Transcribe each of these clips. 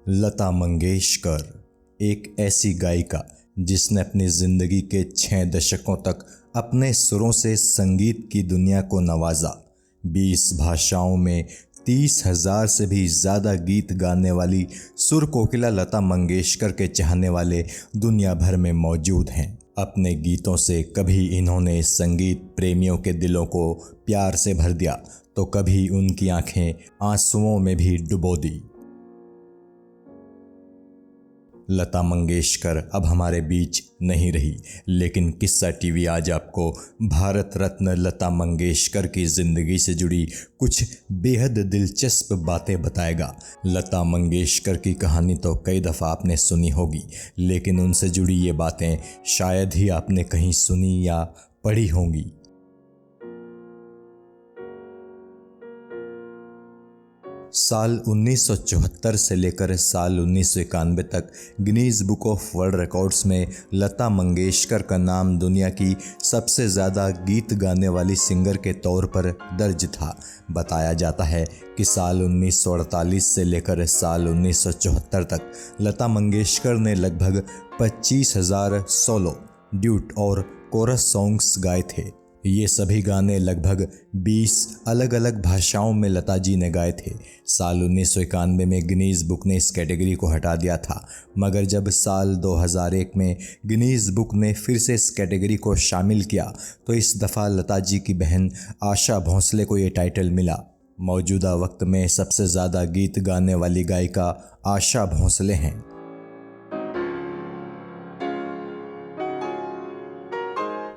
लता मंगेशकर एक ऐसी गायिका जिसने अपनी ज़िंदगी के 6 दशकों तक अपने सुरों से संगीत की दुनिया को नवाजा। 20 भाषाओं में 30,000 से भी ज़्यादा गीत गाने वाली सुर कोकिला लता मंगेशकर के चाहने वाले दुनिया भर में मौजूद हैं। अपने गीतों से कभी इन्होंने संगीत प्रेमियों के दिलों को प्यार से भर दिया तो कभी उनकी आंखें आंसुओं में भी डुबो दी। लता मंगेशकर अब हमारे बीच नहीं रही, लेकिन किस्सा टीवी आज आपको भारत रत्न लता मंगेशकर की ज़िंदगी से जुड़ी कुछ बेहद दिलचस्प बातें बताएगा। लता मंगेशकर की कहानी तो कई दफ़ा आपने सुनी होगी, लेकिन उनसे जुड़ी ये बातें शायद ही आपने कहीं सुनी या पढ़ी होंगी। साल 1974 से लेकर साल 1991 तक Guinness book of world records में लता मंगेशकर का नाम दुनिया की सबसे ज़्यादा गीत गाने वाली सिंगर के तौर पर दर्ज था। बताया जाता है कि साल 1948 से लेकर साल 1974 तक लता मंगेशकर ने लगभग 25,000 सोलो, ड्यूट और कोरस सॉन्ग्स गाए थे। ये सभी गाने लगभग 20 अलग अलग भाषाओं में लता जी ने गाए थे। साल 1991 में गिनीज बुक ने इस कैटेगरी को हटा दिया था, मगर जब साल 2001 में गिनीज बुक ने फिर से इस कैटेगरी को शामिल किया तो इस दफ़ा लता जी की बहन आशा भोंसले को ये टाइटल मिला। मौजूदा वक्त में सबसे ज़्यादा गीत गाने वाली गायिका आशा भोंसले हैं।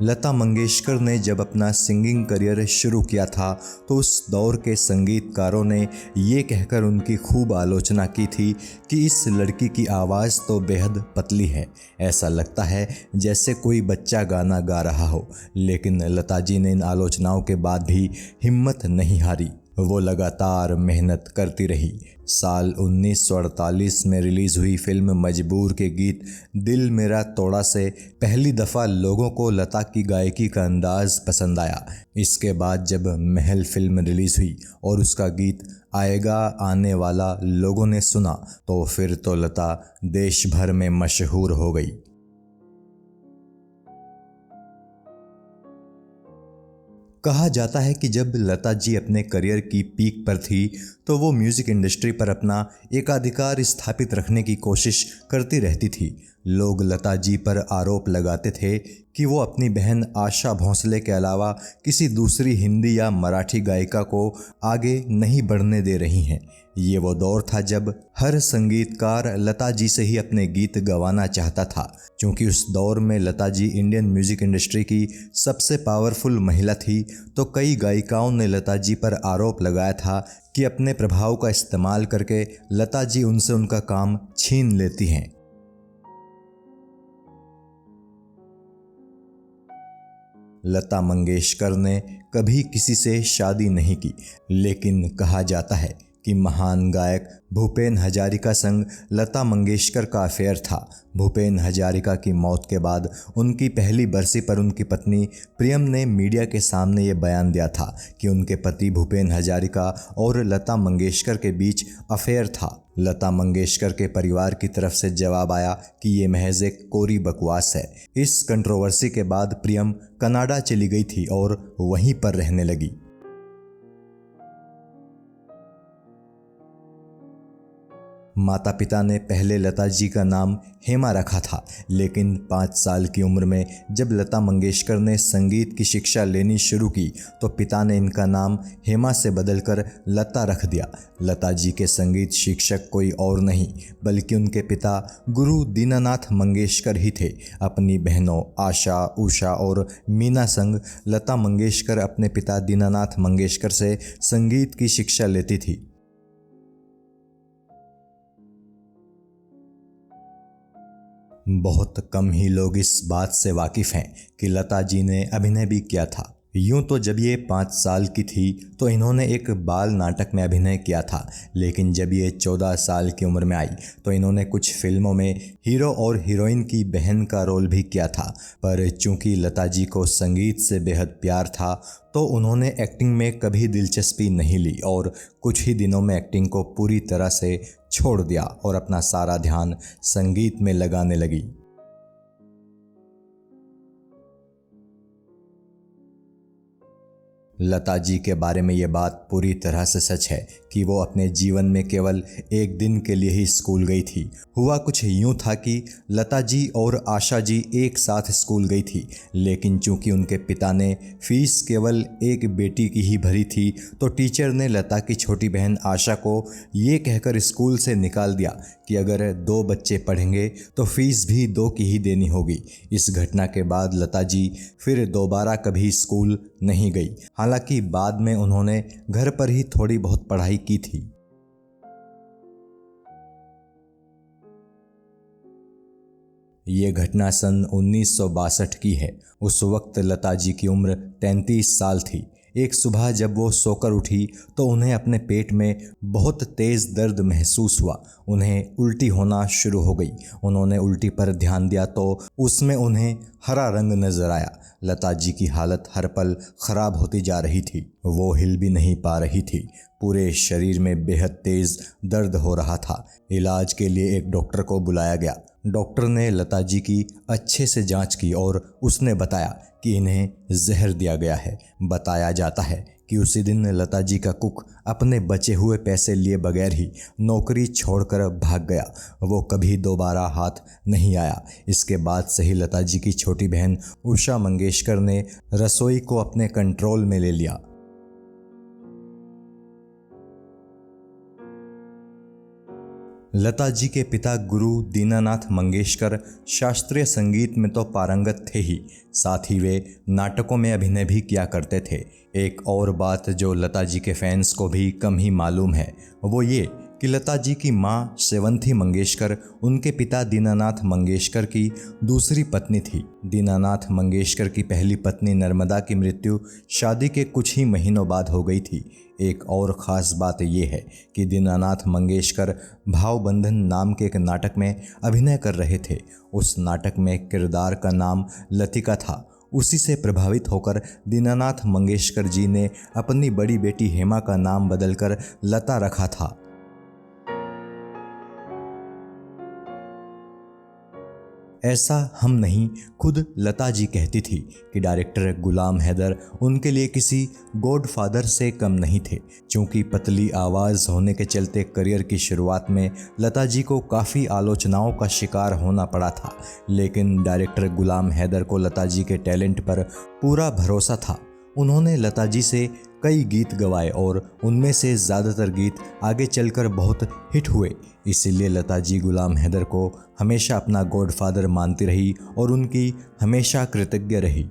लता मंगेशकर ने जब अपना सिंगिंग करियर शुरू किया था तो उस दौर के संगीतकारों ने ये कहकर उनकी खूब आलोचना की थी कि इस लड़की की आवाज़ तो बेहद पतली है, ऐसा लगता है जैसे कोई बच्चा गाना गा रहा हो। लेकिन लता जी ने इन आलोचनाओं के बाद भी हिम्मत नहीं हारी, वो लगातार मेहनत करती रही। साल 1948 में रिलीज़ हुई फिल्म मजबूर के गीत दिल मेरा तोड़ा से पहली दफ़ा लोगों को लता की गायकी का अंदाज़ पसंद आया। इसके बाद जब महल फिल्म रिलीज़ हुई और उसका गीत आएगा आने वाला लोगों ने सुना तो फिर तो लता देश भर में मशहूर हो गई। कहा जाता है कि जब लता जी अपने करियर की पीक पर थी तो वो म्यूज़िक इंडस्ट्री पर अपना एकाधिकार स्थापित रखने की कोशिश करती रहती थी। लोग लता जी पर आरोप लगाते थे कि वो अपनी बहन आशा भोंसले के अलावा किसी दूसरी हिंदी या मराठी गायिका को आगे नहीं बढ़ने दे रही हैं। ये वो दौर था जब हर संगीतकार लता जी से ही अपने गीत गवाना चाहता था। क्योंकि उस दौर में Lata ji Indian music industry की सबसे पावरफुल महिला थी, तो कई गायिकाओं ने लता जी पर आरोप लगाया था कि अपने प्रभाव का इस्तेमाल करके लता जी उनसे उनका काम छीन लेती हैं। लता मंगेशकर ने कभी किसी से शादी नहीं की, लेकिन कहा जाता है कि महान गायक भूपेन हजारिका संग लता मंगेशकर का अफेयर था। भूपेन हजारिका की मौत के बाद उनकी पहली बरसी पर उनकी पत्नी प्रियम ने मीडिया के सामने ये बयान दिया था कि उनके पति भूपेन हजारिका और लता मंगेशकर के बीच अफेयर था। लता मंगेशकर के परिवार की तरफ से जवाब आया कि ये महज एक कोरी बकवास है। इस कंट्रोवर्सी के बाद प्रियम कनाडा चली गई थी और वहीं पर रहने लगी। माता पिता ने पहले लता जी का नाम हेमा रखा था, लेकिन 5 साल की उम्र में जब लता मंगेशकर ने संगीत की शिक्षा लेनी शुरू की तो पिता ने इनका नाम हेमा से बदलकर लता रख दिया। लता जी के संगीत शिक्षक कोई और नहीं बल्कि उनके पिता गुरु दीनानाथ मंगेशकर ही थे। अपनी बहनों आशा, उषा और मीना संग लता मंगेशकर अपने पिता दीनानाथ मंगेशकर से संगीत की शिक्षा लेती थी। बहुत कम ही लोग इस बात से वाकिफ़ हैं कि लता जी ने अभिनय भी किया था। यूं तो जब ये 5 साल की थी तो इन्होंने एक बाल नाटक में अभिनय किया था, लेकिन जब ये 14 साल की उम्र में आई तो इन्होंने कुछ फिल्मों में हीरो और हीरोइन की बहन का रोल भी किया था। पर चूंकि लता जी को संगीत से बेहद प्यार था तो उन्होंने एक्टिंग में कभी दिलचस्पी नहीं ली और कुछ ही दिनों में एक्टिंग को पूरी तरह से छोड़ दिया और अपना सारा ध्यान संगीत में लगाने लगी। लता जी के बारे में ये बात पूरी तरह से सच है कि वो अपने जीवन में केवल एक दिन के लिए ही स्कूल गई थी। हुआ कुछ यूं था कि लता जी और आशा जी एक साथ स्कूल गई थी, लेकिन चूंकि उनके पिता ने फीस केवल एक बेटी की ही भरी थी तो टीचर ने लता की छोटी बहन आशा को ये कहकर स्कूल से निकाल दिया कि अगर 2 बच्चे पढ़ेंगे तो फीस भी 2 की ही देनी होगी। इस घटना के बाद लता जी फिर दोबारा कभी स्कूल नहीं गई। हालांकि बाद में उन्होंने घर पर ही थोड़ी बहुत पढ़ाई की थी। ये घटना सन 1962 की है। उस वक्त लता जी की उम्र 33 साल थी। एक सुबह जब वो सोकर उठी तो उन्हें अपने पेट में बहुत तेज़ दर्द महसूस हुआ। उन्हें उल्टी होना शुरू हो गई। उन्होंने उल्टी पर ध्यान दिया तो उसमें उन्हें हरा रंग नजर आया। लता जी की हालत हर पल खराब होती जा रही थी। वो हिल भी नहीं पा रही थी। पूरे शरीर में बेहद तेज़ दर्द हो रहा था। इलाज के लिए एक डॉक्टर को बुलाया गया। डॉक्टर ने लता जी की अच्छे से जांच की और उसने बताया कि इन्हें जहर दिया गया है। बताया जाता है कि उसी दिन लता जी का कुक अपने बचे हुए पैसे लिए बगैर ही नौकरी छोड़कर भाग गया। वो कभी दोबारा हाथ नहीं आया। इसके बाद से ही लता जी की छोटी बहन उषा मंगेशकर ने रसोई को अपने कंट्रोल में ले लिया। लता जी के पिता गुरु दीनानाथ मंगेशकर शास्त्रीय संगीत में तो पारंगत थे ही, साथ ही वे नाटकों में अभिनय भी किया करते थे। एक और बात जो लता जी के फैंस को भी कम ही मालूम है वो ये कि लता जी की मां सेवंती मंगेशकर उनके पिता दीनानाथ मंगेशकर की दूसरी पत्नी थी। दीनानाथ मंगेशकर की पहली पत्नी नर्मदा की मृत्यु शादी के कुछ ही महीनों बाद हो गई थी। एक और ख़ास बात यह है कि दीनानाथ मंगेशकर भावबंधन नाम के एक नाटक में अभिनय कर रहे थे। उस नाटक में किरदार का नाम लतिका था। उसी से प्रभावित होकर दीनानाथ मंगेशकर जी ने अपनी बड़ी बेटी हेमा का नाम बदलकर लता रखा था। ऐसा हम नहीं, खुद लता जी कहती थी कि डायरेक्टर गुलाम हैदर उनके लिए किसी गॉडफादर से कम नहीं थे। चूँकि पतली आवाज़ होने के चलते करियर की शुरुआत में लता जी को काफ़ी आलोचनाओं का शिकार होना पड़ा था, लेकिन डायरेक्टर गुलाम हैदर को लता जी के टैलेंट पर पूरा भरोसा था। उन्होंने लता जी से कई गीत गवाए और उनमें से ज़्यादातर गीत आगे चलकर बहुत हिट हुए। इसीलिए लता जी गुलाम हैदर को हमेशा अपना गॉडफादर मानती रही और उनकी हमेशा कृतज्ञ रही।